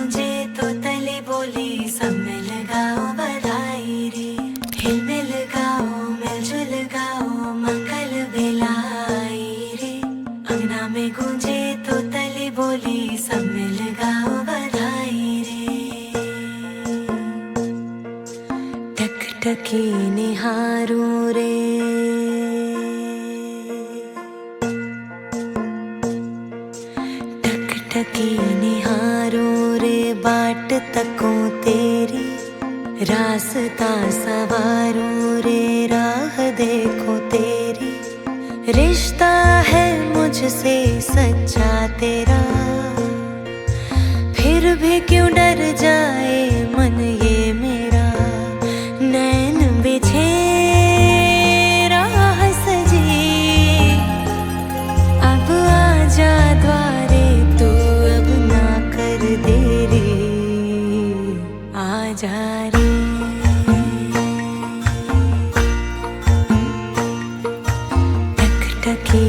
गूंजे तो तले बोली सब मिल गाओ बधाई रे। हिल मिल गाओ मिलजुल गाओ मंगल बेलाई रे। अंगना में गूंजे तो तले बोली सब मिल गाओ बधाई रे। टकटकी निहारूं रे टकी निहारूं रे बाट तकों तेरी। रास्ता सवारूं रे राह देखो तेरी। रिश्ता है मुझसे सच्चा तेरा, फिर भी क्यों डर जाए मन ये मेरा। नैन बिछे राह सजी, अब आजा द्वारे तू, अब ना कर देरी आजा रे। टकटकी